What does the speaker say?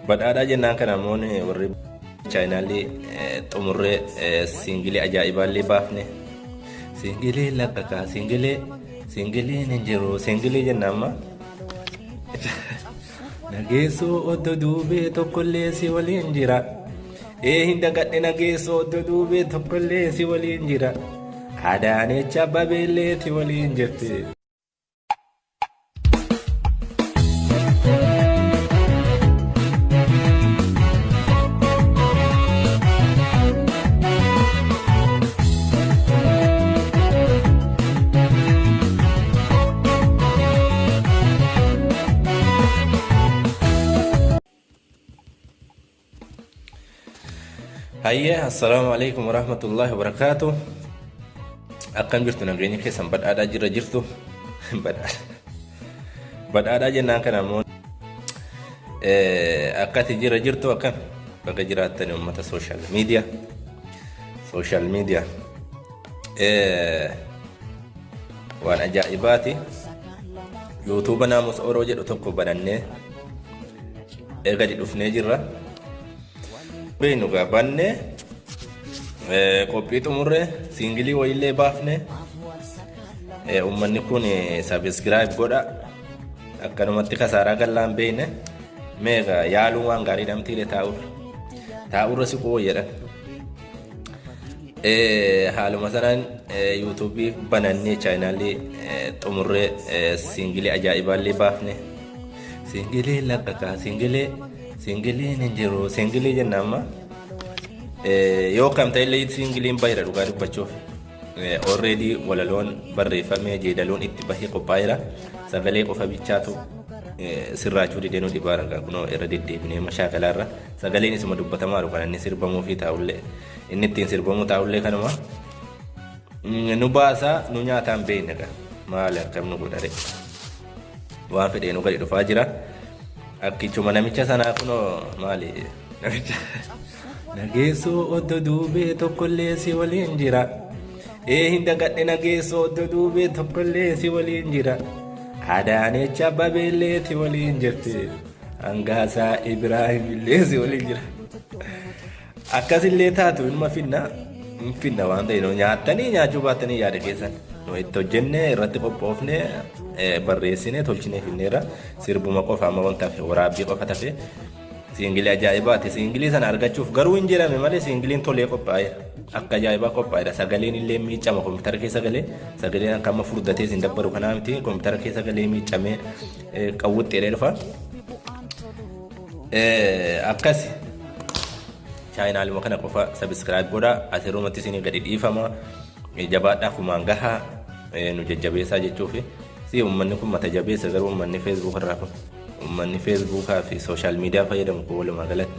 badhaadhaa jennaan kan namoonni warri chaayinaalii xumurree siingilee ajaa'ibaallee baafne siingilee laqqaqaa siingileen hin jiru siingilee jennaan ma nageessoo oddo duubee tokkollee si waliin jira hin dagadhe nageessoo oddo duubee tokkollee si waliin jira Adaanecha Abeebee si waliin jirti. Hayya, assalamualaikum warahmatullahi wabarakatuh. Akkam jirtu nageenya keessan badhaadhaa jirtu. Badhaadhaa jennaan kan namoonni akkati jirtu akkam bakka jiraattan uummata social media waan ajaa'ibaati. YouTube naamus oroo jedhu tokko banannee gadi dhufnee jirra. Beenu gaabannee qophii xumurree siingilii wayillee baafne uummanni kun subscribe godha akkanumatti kasaaraa gallaan beeyne meeqa yaaluun waan gaarii dhamtiile taa'urra siquu jedhan haaluma sanaan yuutuubii banannee chaayinaalii xumurree siingilii ajaa'ibaallee baafne siingilee laqqaqaa siingileen hin jiru siingilee jennaan ma yoo kam ta'ellee siingiliin bayra dhugaa dubbachuuf already walaloon barreeffamee jeedaloon itti bahee qophaa'eera sagalee qofa bichaatu sirraachuu dideenuu dhibaara kunoo irra deddeebinee mashaakalaarra sagaleen isuma dubbatamaa jiru kan inni sirbamuu fi taa'ullee inni ittiin sirbamuu taa'ullee kanuma nu baasaa nu nyaataan beekne maali akkam nu godhare waan fedhee nu gadi dhufaa jira akkichuma namicha sanaa kunoo maali namicha nageessoo oddo duubee tokkollee si waliin jira hin dagadhe nageessoo oddo duubee tokkollee si waliin jira Adaanecha Abeebee si waliin jirti hangaasaa Ibraahim illee si waliin jira akkasillee taatu ilma finna waan ta'e nyaattanii nyaachuu baattanii yaada keessan nu itti hojjennee irratti qophoofnee barreessinee tolchinee finneera sirbuma qofa amma wanta waraabbii qofa tafe siingilii ajaa'ibaati. Siingilii sana argachuuf garuu hin jedhame malee siingiliin tolee qophaa'eera akka ajaa'ibaa qophaa'eera sagaleen illee miicama koompitara keessa galee sagaleen akka amma furdatee siin dabbaru kanaa miti koompitara keessa galee miicamee qawwuxxeedhee dhufa akkasi chaayinaaluma kana qofa subscribe godha asirrumatti isin gadi dhiifama jabaadhaa kumaan gahaa nu jajjabeessaa jechuufi si uummanni kun mata jabeessa garuu uummanni Facebook irraa kun uummanni Facebookaa fi social media fayyadamu kun walumaa galatti